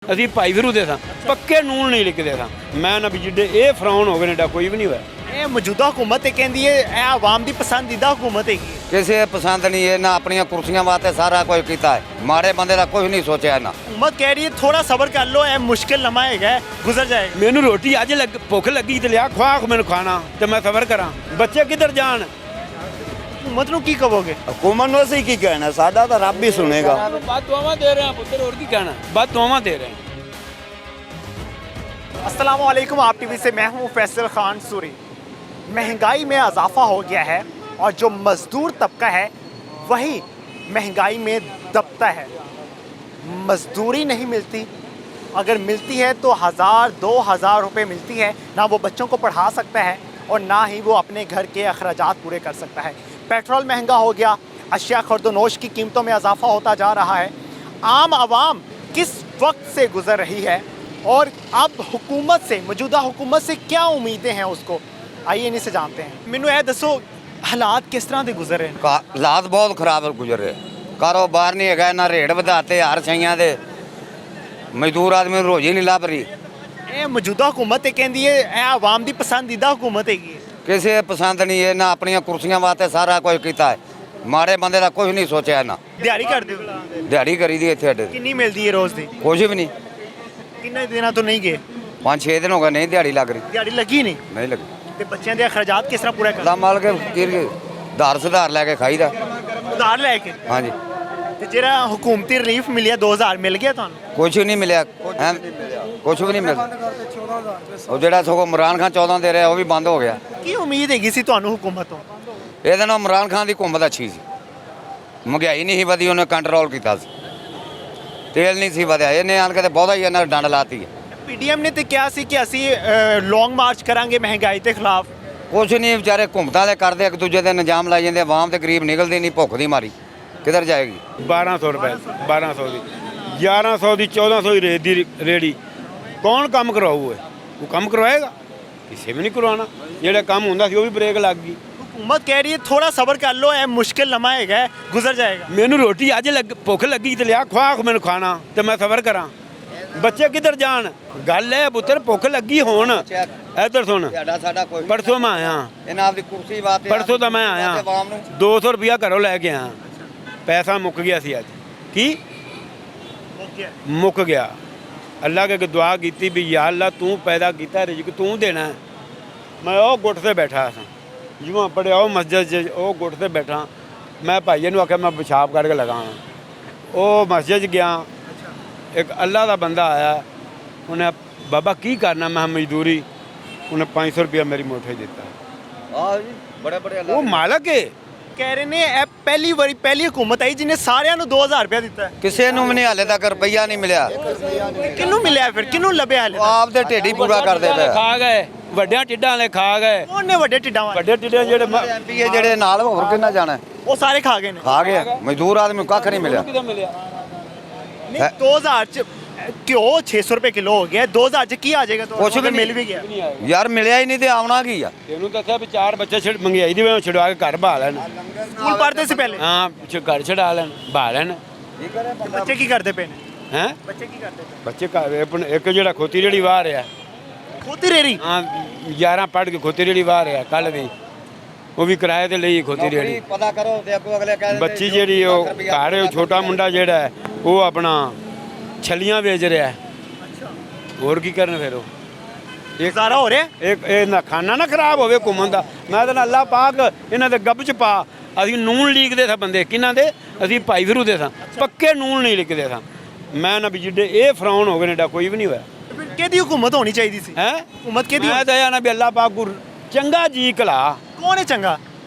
ਅਸੀਂ ਭਾਈ ਫਿਰੂ ਦੇ ਸਾਂ, ਪੱਕੇ ਨੂਨ ਨਹੀਂ ਲਿਖਦੇ ਸਾਂ। ਮੈਂ ਨਾ ਵੀ ਜਿੱਡੇ ਇਹ ਫਰਾਉਨ ਹੋ ਗਏ ਨੇ ਡਾ ਕੋਈ ਵੀ ਨਹੀਂ ਹੋਇਆ। ਇਹ ਮੌਜੂਦਾ ਹੁਕੂਮਤ ਇਹ ਕਹਿੰਦੀ ਹੈ ਇਹ ਆਵਾਮ ਦੀ ਪਸੰਦੀਦਾ ਹੁਕੂਮਤ ਹੈਗੀ। ਕਿਸੇ ਪਸੰਦ ਨਹੀਂ ਇਹਨਾਂ ਆਪਣੀਆਂ ਕੁਰਸੀਆਂ ਵਾਸਤੇ ਸਾਰਾ ਕੁਝ ਕੀਤਾ ਹੈ, ਮਾੜੇ ਬੰਦੇ ਦਾ ਕੁਝ ਨਹੀਂ ਸੋਚਿਆ ਇਹਨਾਂ। ਹੁਕੂਮਤ ਕਹਿ ਰਹੀ ਹੈ ਥੋੜਾ ਸਬਰ ਕਰ ਲੋ, ਇਹ ਮੁਸ਼ਕਿਲ ਲਮਾ ਹੈਗਾ, ਗੁਜ਼ਰ ਜਾਏਗਾ। ਮੈਨੂੰ ਰੋਟੀ ਅੱਜ ਭੁੱਖ ਲੱਗੀ ਤੇ ਲਿਆ ਖਵਾ ਮੈਨੂੰ ਖਾਣਾ ਤੇ ਮੈਂ ਸਬਰ ਕਰਾਂ। ਬੱਚੇ ਕਿੱਧਰ ਜਾਣ? ਹੁਕੂਮਤ ਨੂੰ ਕੀ ਕਹੋਗੇ? हुकूमत ਨੂੰ ਅਸੀਂ ਕੀ ਕਹਿਣਾ, ਸਾਡਾ ਤਾਂ ਰੱਬ ਹੀ ਸੁਣੇਗਾ। ਬਾਤ ਦੁਆਵਾਂ ਦੇ ਰਹੇ ਹਾਂ ਪੁੱਤਰ, ਹੋਰ ਕੀ ਕਹਿਣਾ, ਬਾਤ ਦੁਆਵਾਂ ਦੇ ਰਹੇ हैं। अस्सलाम वालेकुम, आप टीवी से मैं हूं फैसल खान सूरी। महंगाई में इजाफा हो गया है और जो मज़दूर तबका है वही महंगाई में दबता है। मज़दूरी नहीं मिलती, अगर मिलती है तो 1000-2000 रुपये मिलती है। ना वो बच्चों को पढ़ा सकता है और ना ही वो अपने घर के अखराजात पूरे कर सकता है। पेट्रोल महंगा हो गया, अशिया खुर्दनोश की कीमतों में इजाफा होता जा रहा है। आम आवाम किस वक्त से गुजर रही है और अब हुकूमत से, मौजूदा हुकूमत से क्या उम्मीदें हैं उसको, आइए इन्हीं से जानते हैं। मैनू यह दसो हालात किस तरह के गुजर रहे हैं? ਹਾਲਾਤ ਬਹੁਤ ਖਰਾਬ ਗੁਜ਼ਰ ਰਹੇ, ਕਾਰੋਬਾਰ ਨਹੀਂ ਹੈਗਾ, ਨਾ ਰੇਟ ਵਧਾਤੇ ਹਰ ਸ਼ਈਆਂ ਦੇ, ਮਜ਼ਦੂਰ ਆਦਮੀ ਨੂੰ ਰੋਜੀ ਨਹੀਂ ਲੱਭ ਰਹੀ। ਇਹ ਮੌਜੂਦਾ ਹੁਕੂਮਤ ਇਹ ਕਹਿੰਦੀ ਹੈ ਇਹ ਆਵਾਮ ਦੀ ਪਸੰਦੀਦਾ ਹੁਕੂਮਤ ਹੈਗੀ। ਕਿਸੇ ਪਸੰਦ ਨਹੀਂ ਇਹਨਾਂ ਆਪਣੀਆਂ ਕੁਰਸੀਆਂ ਵਾਸਤੇ ਸਾਰਾ ਕੁਝ ਕੀਤਾ ਹੈ, ਮਾੜੇ ਬੰਦੇ ਦਾ ਕੁਝ ਨਹੀਂ ਸੋਚਿਆ ਇਹਨਾਂ। ਦਿਹਾੜੀ ਕਰਦੇ ਹੋ? ਦਿਹਾੜੀ ਕਰੀ ਦੀ ਇੱਥੇ ਅੱਡੇ ਕਿੰਨੀ ਮਿਲਦੀ ਹੈ ਰੋਜ਼ ਦੀ? ਕੁਝ ਵੀ ਨਹੀਂ, ਕਿੰਨੇ ਦਿਨਾਂ ਤੋਂ ਨਹੀਂ ਗਏ? 5-6 ਦਿਨ ਹੋ ਗਏ ਨਹੀਂ ਦਿਹਾੜੀ ਲੱਗ ਰਹੀ, ਦਿਹਾੜੀ ਲੱਗੀ ਨਹੀਂ ਨਹੀਂ ਲੱਗੀ। ਤੇ ਬੱਚਿਆਂ ਦੇ ਅਖਰਾਜਾਤ ਕਿਸ ਤਰ੍ਹਾਂ ਪੂਰਾ ਦਾ ਮਾਲ ਕੇ ਕਿਰ ਧਾਰ ਸੁਧਾਰ ਲੈ ਕੇ ਖਾਈਦਾ। ਉਧਾਰ ਲੈ ਕੇ? ਹਾਂਜੀ, ਤੇ ਜਿਹੜਾ ਹੁਕੂਮਤੀ ਰਿਲੀਫ ਮਿਲਿਆ 2000 ਮਿਲ ਗਿਆ ਤੁਹਾਨੂੰ? ਕੁਝ ਨਹੀਂ ਮਿਲਿਆ, ਕੁਝ ਵੀ ਨਹੀਂ ਮਿਲਿਆ। ਉਹ ਜਿਹੜਾ ਸਗੋਂ ਇਮਰਾਨ ਖਾਨ 14 ਦੇ ਰਿਹਾ ਉਹ ਵੀ ਬੰਦ ਹੋ ਗਿਆ। ਕੀ ਉਮੀਦ ਹੈਗੀ ਸੀ ਤੁਹਾਨੂੰ ਹੁਕੂਮਤ ਤੋਂ? ਇਹਦੇ ਨਾਲ ਇਮਰਾਨ ਖਾਨ ਦੀ ਹੁਕੂਮਤ ਅੱਛੀ ਸੀ, ਮਹਿੰਗਾਈ ਨਹੀਂ ਸੀ ਵਧੀ, ਉਹਨੇ ਕੰਟਰੋਲ ਕੀਤਾ ਸੀ, ਤੇਲ ਨਹੀਂ ਸੀ ਵਧਿਆ। ਇਹਨੇ ਆਣ ਕੇ ਤੇ ਬਹੁਤਾ ਹੀ ਇਹਨਾਂ ਡੰਡ ਲਾਤੀ ਹੈ। ਪੀਡੀਐਮ ਨੇ ਤੇ ਕਿਹਾ ਸੀ ਕਿ ਅਸੀਂ ਲੌਂਗ ਮਾਰਚ ਕਰਾਂਗੇ ਮਹਿੰਗਾਈ ਦੇ ਖਿਲਾਫ। ਕੁਛ ਨਹੀਂ, ਵਿਚਾਰੇ ਘੁੰਮਤਾਂ ਦੇ ਕਰਦੇ ਇੱਕ ਦੂਜੇ ਦੇ ਨਿਜ਼ਾਮ ਲਾਈ ਜਾਂਦੇ, ਆਵਾਮ ਤੇ ਗਰੀਬ ਨਿਕਲਦੀ ਨਹੀਂ, ਭੁੱਖ ਦੀ ਮਾਰੀ ਕਿੱਧਰ ਜਾਏਗੀ। 1200 ਰੁਪਏ, 1200 ਦੀ, 1100 ਦੀ, 1400 ਦੀ ਰੇਤ ਦੀ ਰੇੜੀ। ਕੌਣ ਕੰਮ ਕਰਾਊ? ਉਹ ਕੰਮ ਕਰਵਾਏਗਾ? ਕਿਸੇ ਵੀ ਨਹੀਂ ਕਰਵਾਉਣਾ। ਜਿਹੜਾ ਕੰਮ ਹੁੰਦਾ ਸੀ ਉਹ ਵੀ ਬ੍ਰੇਕ ਲੱਗ ਗਈ। हुकूमत कह रही है थोड़ा सब्र कर लो, ਇਹ ਮੁਸ਼ਕਿਲ ਲਮਾ ਹੈਗਾ, ਗੁਜ਼ਰ ਜਾਏਗਾ। ਮੈਨੂੰ ਰੋਟੀ ਅੱਜ ਭੁੱਖ ਲੱਗੀ ਤੇ ਲਿਆ ਖਵਾ ਮੈਨੂੰ ਖਾਣਾ ਤੇ ਮੈਂ ਸਬਰ ਕਰਾਂ। ਬੱਚੇ ਕਿੱਧਰ ਜਾਣ? ਗੱਲ ਹੈ ਪੁੱਤਰ, ਭੁੱਖ ਲੱਗੀ ਹੋਣ। ਇੱਧਰ ਸੁਣ, ਸਾਡਾ ਕੋਈ ਪਰਸੋਂ ਮੈਂ ਆਇਆ, ਇਹਨਾਂ ਆਪਦੀ ਕੁਰਸੀ ਵਾਸਤੇ, ਪਰਸੋਂ ਤਾਂ ਮੈਂ ਆਇਆ, 200 ਰੁਪਇਆ ਘਰੋਂ ਲੈ ਕੇ ਆਇਆ। ਪੈਸਾ ਮੁੱਕ ਗਿਆ ਸੀ ਅੱਜ। ਕੀ ਮੁੱਕ ਗਿਆ? ਅੱਲਾ ਕੇ ਦੁਆ ਕੀਤੀ ਵੀ ਯਾ ਅੱਲਾ ਤੂੰ ਪੈਦਾ ਕੀਤਾ, ਰਿਜ਼ਕ ਤੂੰ ਦੇਣਾ। ਮੈਂ ਉਹ ਗੁੱਟ ਤੇ ਬੈਠਾ ਸਾਂ, ਜਿਵੇਂ ਪੜਿਆ ਉਹ ਮਸਜਿਦ 'ਚ, ਉਹ ਗੁੱਟ ਤੇ ਬੈਠਾ। ਮੈਂ ਭਾਈਏ ਨੂੰ ਆਖਿਆ ਮੈਂ ਪਿਸ਼ਾਬ ਕਰਕੇ ਲਗਾਵਾਂ। ਉਹ ਮਸਜਿਦ 'ਚ ਗਿਆ, ਇੱਕ ਅੱਲਾ ਦਾ ਬੰਦਾ ਆਇਆ, ਉਹਨੇ ਬਾਬਾ ਕੀ ਕਰਨਾ? ਮੈਂ ਮਜ਼ਦੂਰੀ। ਉਹਨੇ 500 ਰੁਪਇਆ ਮੇਰੀ ਮੁੱਠੀ ਦਿੱਤਾ। ਆਹ ਜੀ ਬੜੇ ਬੜੇ ਉਹ ਮਾਲਕ ਹੈ। ਕਹਿ ਰਹੇ ਨੇ ਇਹ ਪਹਿਲੀ ਹੁਕੂਮਤ ਆਈ ਜਿਹਨੇ ਸਾਰਿਆਂ ਨੂੰ 2000 ਰੁਪਇਆ ਦਿੱਤਾ ਹੈ। ਕਿਸੇ ਨੂੰ ਵੀ ਨਹੀਂ ਹਾਲੇ ਤੱਕ ਰੁਪਈਆ ਨਹੀਂ ਮਿਲਿਆ। ਕਿਹਨੂੰ ਮਿਲਿਆ ਫਿਰ? ਕਿਹਨੂੰ ਲੱਭਿਆ ਹਾਲੇ? ਆਪ ਦੇ ਢੇਡੀ ਪੂਰਾ ਕਰਦੇ ਪਏ। ਖਾ ਗਏ ਵੱਡਿਆਂ ਟਿੱਡਾਂ ਵਾਲੇ, ਖਾ ਗਏ। ਕੌਣ ਨੇ ਵੱਡੇ ਟਿੱਡਾਂ ਵਾਲੇ? ਵੱਡੇ ਟਿੱਡੇ ਜਿਹੜੇ ਐਮਪੀਏ ਜਿਹੜੇ ਨਾਲ ਹੋਰ ਕਿੰਨਾ ਜਾਣਾ? ਉਹ ਸਾਰੇ ਖਾ ਗਏ ਨੇ। ਖਾ ਗਿਆ, ਮਜ਼ਦੂਰ ਆਦਮੀ ਨੂੰ ਕੱਖ ਨਹੀਂ ਮਿਲਿਆ। ਕਿਦੋਂ ਮਿਲਿਆ? ਨਹੀਂ 2000 ਚ ਘਿਓ 600 ਰੁਪਏ ਕਿਲੋ ਹੋ ਗਿਆ, 2000 ਚ ਕੀ ਆ ਜਾਏਗਾ? ਕੁਛ ਵੀ ਮਿਲ ਵੀ ਗਿਆ। ਯਾਰ ਮਿਲਿਆ ਹੀ ਨਹੀਂ ਤੇ ਆਉਣਾ ਕੀ ਆ? ਤੈਨੂੰ ਦੱਸਿਆ ਵੀ 4 ਬੱਚੇ ਮੰਗਿਆਈ ਦੀ ਵੇ ਛਡਵਾ ਕੇ ਘਰ ਬਹਾ ਲੈਣ। ਸਕੂਲ ਪੜ੍ਹਦੇ ਸੀ ਪਹਿਲੇ? ਹਾਂ, ਘਰ ਛਡਾ ਲੈਣ, ਬਹਾ ਲੈਣ। ਬੱਚੇ ਕੀ ਕਰਦੇ ਪਏ ਨੇ? ਹੈਂ? ਬੱਚੇ ਕੀ ਕਰਦੇ ਪਏ? ਬੱਚੇ ਘਰ ਇੱਕ ਜਿਹੜਾ ਖੋਤੀ ਰੇੜੀ ਵਾਹ ਰਿਹਾ, ਖੋਤੀ ਰੇੜੀ? ਹਾਂ 11 ਪੜ੍ਹ ਕੇ ਖੋਤੀ ਰੇੜੀ ਵਾਹ ਰਿਹਾ ਕੱਲ ਦੀ, ਉਹ ਵੀ ਕਿਰਾਏ ਤੇ ਲਈ ਖੋਤੀ ਰੇੜੀ। ਪਤਾ ਕਰੋ ਤੇ ਅੱਗੋਂ ਅਗਲੇ ਕਹਿੰਦੇ ਬੱਚੀ ਜਿਹੜੀ ਉਹ ਘਰ, ਉਹ ਛੋਟਾ ਮੁੰਡਾ ਜਿਹੜਾ ਹੈ ਉਹ ਆਪਣਾ ਛਲੀਆਂ ਵੇਚ ਰਿਹਾ ਹੈ। ਹੋਰ ਕੀ ਕਰਨ ਫਿਰ? ਉਹ ਇਹ ਸਾਰਾ ਹੋ ਰਿਹਾ। ਇਹ ਨਾ ਖਾਣਾ ਨਾ ਖਰਾਬ ਹੋਵੇ ਘੁੰਮਣ ਦਾ। ਮੈਂ ਤਾਂ ਅੱਲਾ ਪਾਕ ਇਹਨਾਂ ਦੇ ਗੱਬ ਚ ਪਾ। ਅਸੀਂ ਨੂਨ ਲੀਕਦੇ ਸਾਂ ਬੰਦੇ, ਕਿਹਨਾਂ ਦੇ? ਅਸੀਂ ਭਾਈ ਫਿਰੂ ਦੇ ਸਾਂ, ਪੱਕੇ ਨੂਨ ਨਹੀਂ ਲਿਖਦੇ ਸਾਂ। ਮੈਂ ਨਾ ਵੀ ਜਿੱਡੇ ਇਹ ਫਰਾਉਨ ਹੋ ਗਏ ਨੇ ਡਾ ਕੋਈ ਵੀ ਨਹੀਂ ਹੋਇਆ। ਫਿਰ ਕਿਹਦੀ ਹੁਕੂਮਤ ਹੋਣੀ ਚਾਹੀਦੀ ਸੀ? ਹੈ ਹੁਕੂਮਤ ਕਿਹਦੀ? ਮੈਂ ਤਾਂ ਇਹ ਨਾ ਵੀ ਅੱਲਾ ਪਾਕ ਚੰਗਾ ਜੀ ਕਲਾ। ਕੌਣ ਹੈ ਚੰਗਾ?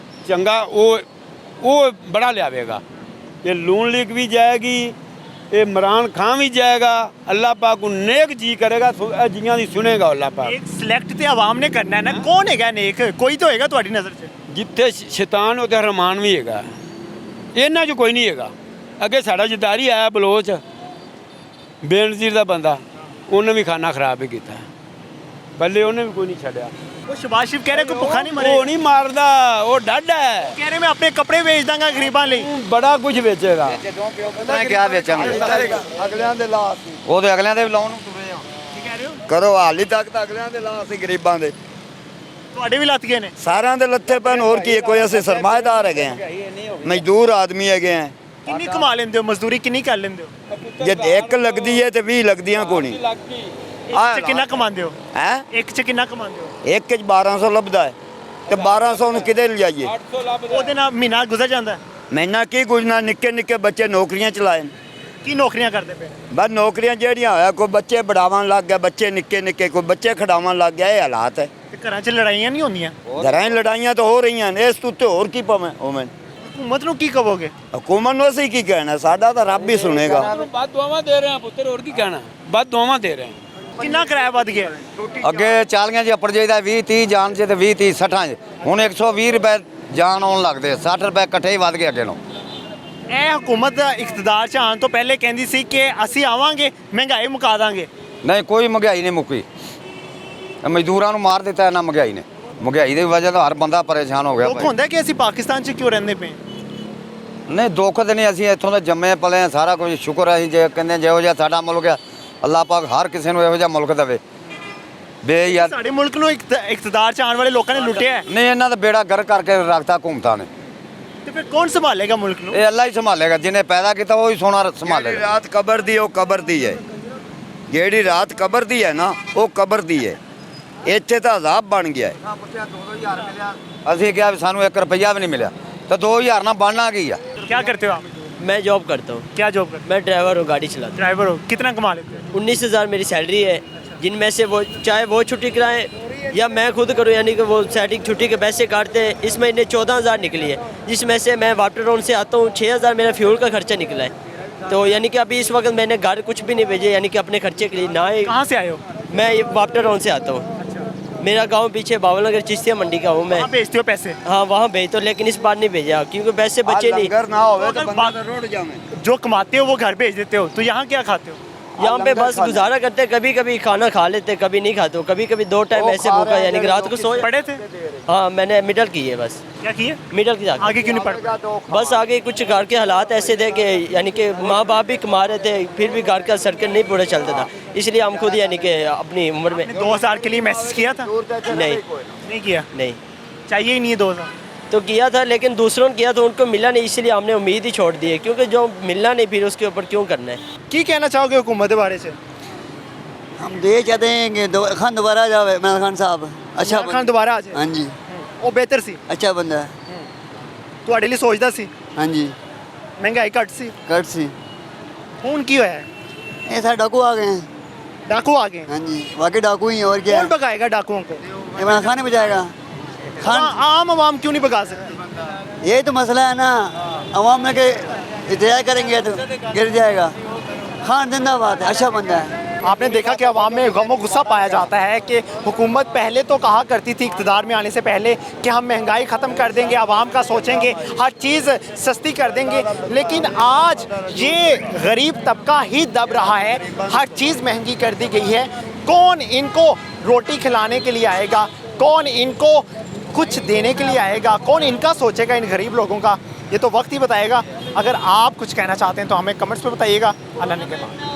ਚੰਗਾ ਉਹ ਬੜਾ ਲਿਆਵੇਗਾ। ਇਹ ਲੂਣ ਲੀਕ ਵੀ ਜਾਏਗੀ, ਇਹ ਇਮਰਾਨ ਖਾਨ ਵੀ ਜਾਏਗਾ। ਅੱਲਾਹ ਪਾਕ ਨੂੰ ਨੇਕ ਜੀ ਕਰੇਗਾ, ਜੀਆਂ ਦੀ ਸੁਣੇਗਾ ਅੱਲਾਹ ਪਾਕ। ਇੱਕ ਸਿਲੈਕਟ ਤੇ ਆਵਾਮ ਨੇ ਕਰਨਾ ਹੈ ਨਾ। ਕੌਣ ਹੈਗਾ ਨੇਕ? ਕੋਈ ਤਾਂ ਹੋਏਗਾ ਤੁਹਾਡੀ ਨਜ਼ਰ 'ਚ। ਜਿੱਥੇ ਸ਼ੈਤਾਨ ਉੱਥੇ ਰਹਿਮਾਨ ਵੀ ਹੈਗਾ, ਇਹਨਾਂ 'ਚ ਕੋਈ ਨਹੀਂ ਹੈਗਾ। ਅੱਗੇ ਸਾਡਾ ਜਦਾਰੀ ਆਇਆ ਬਲੋਚ, ਬੇਨਜ਼ੀਰ ਦਾ ਬੰਦਾ, ਉਹਨੇ ਵੀ ਖਾਣਾ ਖਰਾਬ ਹੀ ਕੀਤਾ। ਬੱਲੇ ਉਹਨੇ ਵੀ ਕੋਈ ਨਹੀਂ ਛੱਡਿਆ। वो शहबाज शरीफ कह रहे कोई भुखा नहीं मरे, ਉਹ ਨਹੀਂ ਮਾਰਦਾ, ਉਹ ਡਾਢਾ ਹੈ। कह रहे मैं अपने कपड़े बेच दांगा गरीबां ਲਈ। ਬੜਾ ਕੁਝ ਵੇਚੇਗਾ। ਮੈਂ ਕਿਹਾ ਵੇਚਾਂਗੇ, ਅਗਲਿਆਂ ਦੇ ਲਾਸ ਉਹਦੇ ਅਗਲਿਆਂ ਦੇ ਵੀ ਲਾਉਣ ਨੂੰ ਤੁਰੇ ਆ। ਕੀ ਕਹਿ ਰਹੇ ਹੋ? ਕਰੋ ਹਾਲੀ ਤੱਕ ਤਾਂ ਅਗਲਿਆਂ ਦੇ ਲਾਸ ਸੀ ਗਰੀਬਾਂ ਦੇ, ਤੁਹਾਡੇ ਵੀ ਲੱਤ ਗਏ ਨੇ। ਸਾਰਿਆਂ ਦੇ ਲੱਥੇ ਪੈਣ। ਹੋਰ ਕੀ ਹੈ, ਕੋਈ ਅਸੀਂ ਸਰਮਾਏਦਾਰ ਹੈਗੇ ਆ, ਮਜ਼ਦੂਰ ਆਦਮੀ ਹੈਗੇ ਆ। ਕਿੰਨੀ ਕਮਾ ਲੈਂਦੇ ਹੋ, ਮਜ਼ਦੂਰੀ ਕਿੰਨੀ ਕਰ ਲੈਂਦੇ ਹੋ? ਜੇ ਇੱਕ ਲੱਗਦੀ ਹੈ ਤੇ 20 ਲੱਗਦੀਆਂ ਕੋਣੀ ਇੱਕ ਚ ਕਿੰਨਾ ਕਮਾਉਂਦੇ ਹੋ? ਹੈ। ਇੱਕ ਚ ਕਿੰਨਾ ਕਮਾਉਂਦੇ ਹੋ? ਇੱਕ ਚ 1200 ਲੱਭਦਾ ਹੈ ਤੇ 1200 ਨੂੰ ਕਿਤੇ ਲਿਜਾਈਏ? ਉਹਦੇ ਨਾਲ ਮਹੀਨਾ ਗੁਜ਼ਰ ਜਾਂਦਾ ਹੈ। ਮਹੀਨਾ ਕੀ ਗੁਜਨਾ, ਨਿੱਕੇ ਨਿੱਕੇ ਬੱਚੇ ਨੌਕਰੀਆਂ ਚਲਾਏ ਨੇ। ਕੀ ਨੌਕਰੀਆਂ ਕਰਦੇ ਪਏ? ਬਸ ਨੌਕਰੀਆਂ ਜਿਹੜੀਆਂ ਹੋਇਆ, ਕੋਈ ਬੱਚੇ ਬੜਾਵਣ ਲੱਗ ਗਿਆ, ਬੱਚੇ ਨਿੱਕੇ ਨਿੱਕੇ, ਕੋਈ ਬੱਚੇ ਖੜਾਵਣ ਲੱਗ ਗਿਆ। ਇਹ ਹਾਲਾਤ ਹੈ। ਤੇ ਘਰਾਂ 'ਚ ਲੜਾਈਆਂ ਨਹੀਂ ਹੁੰਦੀਆਂ? ਘਰਾਂ 'ਚ ਲੜਾਈਆਂ ਤਾਂ ਹੋ ਰਹੀਆਂ ਨੇ, ਇਸ ਤੋਂ ਉੱਤੇ ਹੋਰ ਕੀ ਪਵੇਂ ਹੋਵੇਂ। ਹਕੂਮਤ ਨੂੰ ਕੀ ਕਹੋਗੇ? ਹਕੂਮਤ ਨੂੰ ਅਸੀਂ ਕੀ ਕਹਿਣਾ, ਸਾਡਾ ਤਾਂ ਰੱਬ ਹੀ ਸੁਣੇਗਾ। ਵੱਧ ਦੁਆਵਾਂ ਦੇ ਰਹੇ ਆ ਪੁੱਤਰ, ਹੋਰ ਕੀ ਕਹਿਣਾ, ਵੱਧ ਦੁਆਵਾਂ ਦੇ ਰਹੇ ਆ। ਕਿੰਨਾ ਕਿਰਾਇਆ ਵੱਧ ਗਿਆ? ਅੱਗੇ 40 'ਚ ਅੱਪੜ ਜਾਈਦਾ, 20 30 ਜਾਣ 'ਚ ਤੇ 20 30 60 'ਚ। ਹੁਣ 120 ਰੁਪਏ ਜਾਣ ਆਉਣ ਲੱਗਦੇ, 60 ਰੁਪਏ ਇਕੱਠੇ ਹੀ ਵੱਧ ਗਏ ਅੱਗੇ ਨੂੰ। ਇਹ ਹਕੂਮਤ ਇਕਤਦਾਰ 'ਚ ਆਉਣ ਤੋਂ ਪਹਿਲੇ ਕਹਿੰਦੀ ਸੀ ਕਿ ਅਸੀਂ ਆਵਾਂਗੇ ਮਹਿੰਗਾਈ ਮੁਕਾ ਦਾਂਗੇ। ਨਹੀਂ, ਕੋਈ ਮਹਿੰਗਾਈ ਨਹੀਂ ਮੁੱਕੀ। ਇਹ ਮਜ਼ਦੂਰਾਂ ਨੂੰ ਮਾਰ ਦਿੱਤਾ ਇਹਨਾਂ ਮਹਿੰਗਾਈ ਨੇ। ਮਹਿੰਗਾਈ ਦੀ ਵਜ੍ਹਾ ਤੋਂ ਹਰ ਬੰਦਾ ਪਰੇਸ਼ਾਨ ਹੋ ਗਿਆ ਦੁੱਖ ਭਾਈ। ਹੁੰਦਾ ਕਿ ਅਸੀਂ ਪਾਕਿਸਤਾਨ 'ਚ ਕਿਉਂ ਰਹਿੰਦੇ ਪਏ? ਨਹੀਂ, ਦੁੱਖ ਤੇ ਨਹੀਂ, ਅਸੀਂ ਇੱਥੋਂ ਦੇ ਜੰਮੇ ਪਲੇ ਹਾਂ, ਸਾਰਾ ਕੁਝ ਸ਼ੁਕਰ ਹੈ। ਅਸੀਂ ਜੇ ਕਹਿੰਦੇ ਜਿਹੋ ਜਿਹਾ ਸਾਡਾ ਮੁਲਕ ਹੈ, ਅੱਲਾਹ ਪਾਕ ਹਰ ਕਿਸੇ ਨੂੰ ਇਹੋ ਜਿਹਾ ਮੁਲਕ ਦੇਵੇ। ਬੇ ਯਾਰ ਸਾਡੇ ਮੁਲਕ ਨੂੰ ਇਕਤਦਾਰ 'ਚ ਆਉਣ ਵਾਲੇ ਲੋਕਾਂ ਨੇ ਲੁੱਟਿਆ ਹੈ, ਨਹੀਂ, ਇਹਨਾਂ ਦਾ ਬੇੜਾ ਗਰ ਕਰਕੇ ਰੱਖਤਾ ਹਕੂਮਤਾਂ ਨੇ। ਤੇ ਫਿਰ ਕੌਣ ਸੰਭਾਲੇਗਾ ਮੁਲਕ ਨੂੰ? ਇਹ ਅੱਲਾਹ ਹੀ ਸੰਭਾਲੇਗਾ, ਜਿਹਨੇ ਪੈਦਾ ਕੀਤਾ ਉਹ ਹੀ ਸੋਨਾ ਜਿਹੜੀ ਸੰਭਾਲੇਗਾ। ਰਾਤ ਕਬਰ ਦੀ, ਉਹ ਕਬਰ ਦੀ ਹੈ। ਜਿਹੜੀ ਰਾਤ ਕਬਰ ਦੀ ਹੈ ਨਾ, ਉਹ ਕਬਰ ਦੀ ਹੈ। ਇੱਥੇ ਤਾਂ ਅਜ਼ਾਬ ਬਣ ਗਿਆ ਹੈ। ਅਸੀਂ ਕਿਹਾ ਵੀ ਸਾਨੂੰ 1 ਰੁਪਈਆ ਵੀ ਨਹੀਂ ਮਿਲਿਆ, ਤਾਂ 2000 ਨਾਲ ਬਣਨਾ ਕੀ ਆ। क्या करते हो आप? मैं जॉब करता हूँ। क्या जॉब करते मैं ड्राइवर हूँ, गाड़ी चलाता हो? ड्राइवर हो, कितना कमा लेते हो? हूँ। 19,000 मेरी सैलरी है, जिनमें से वो चाहे वो छुट्टी कराएं या मैं खुद करूँ, यानी कि वो सैटिंग छुट्टी के पैसे काटते हैं। इस महीने 14,000 निकली है, जिसमें से मैं वाटर टाउन से आता हूँ, 6,000 मेरा फ्यूल का खर्चा निकला है। तो यानी कि अभी इस वक्त मैंने घर कुछ भी नहीं भेजे, यानी कि अपने खर्चे के लिए ना ही। कहाँ से आए हो? मैं ये वाटर टाउन से आता हूँ। मेरा गांव पीछे बावल नगर चिश्तिया मंडी का हूँ मैं। कहाँ भेजते हो पैसे? हाँ, वहाँ भेज तो, लेकिन इस बार नहीं भेजा क्योंकि पैसे बचे नहीं। लंगर ना होवे तो अगर बंदा बात- रोड जावे। जो कमाते हो वो घर भेज देते हो, तो यहाँ क्या खाते हो? यहाँ पे बस गुजारा करते, कभी कभी खाना खा लेते, कभी नहीं खाते, कभी कभी 2 टाइम ऐसे भूखा, यानी कि रात को सो। पढ़े थे? हाँ, मैंने मिडल की है बस। क्या किए? मिडल की जाके आगे क्यों नहीं पढ़? बस आगे कुछ घर के हालात ऐसे थे कि यानी कि माँ बाप भी कमा रहे थे, फिर भी घर का सर्कल नहीं पूरा चलता था, इसलिए हम खुद यानी कि अपनी उम्र में 2000 के लिए मैसेज किया था? नहीं नहीं किया? नहीं चाहिए ही नहीं है 2000। तो किया था, लेकिन दूसरों ने किया तो उनको मिला नहीं, इसलिए हमने उम्मीद ही छोड़ दी है, क्योंकि जो मिलना नहीं फिर उसके ऊपर क्यों करना है। की कहना चाहोगे हुकूमत के बारे से? हम दे चाहते हैं कि खान दोबारा जावे, इमरान खान साहब अच्छा इमरान खान दोबारा आ जाए। हाँ जी, ਉਹ ਬਿਹਤਰ ਸੀ, अच्छा बंदा है। ਤੁਹਾਡੇ ਲਈ ਸੋਚਦਾ ਸੀ, हाँ जी, ਮਹਿੰਗਾਈ ਘੱਟ ਸੀ। कट सी ਹੁਣ ਕੀ ਹੋਇਆ ਹੈ? ये सारे डाकू आ गए हैं। डाकू आ गए। हाँ जी, वाकई डाकू ही हैं, और क्या कौन है? भगाएगा डाकुओं को? इमरान खान ही बचाएगा। खान, आम आवाम क्यों नहीं भगा सकती? यही तो मसला है ना, अवाम में के एहतजाज करेंगे तो गिर जाएगा। खान जिंदाबाद है, अच्छा बंदा है। आपने देखा कि अवाम में गम और गुस्सा पाया जाता है कि हुकूमत पहले तो कहा करती थी इक़्तिदार में आने से पहले कि हम महंगाई ख़त्म कर देंगे, आवाम का सोचेंगे, हर चीज़ सस्ती कर देंगे, लेकिन आज ये गरीब तबका ही दब रहा है, हर चीज़ महंगी कर दी गई है। कौन इनको रोटी खिलाने के लिए आएगा, कौन इनको कुछ देने के लिए आएगा, कौन इनका सोचेगा, इन गरीब लोगों का? ये तो वक्त ही बताएगा। अगर आप कुछ कहना चाहते हैं तो हमें कमेंट्स में बताइएगा। अल्लाह ने के बाद।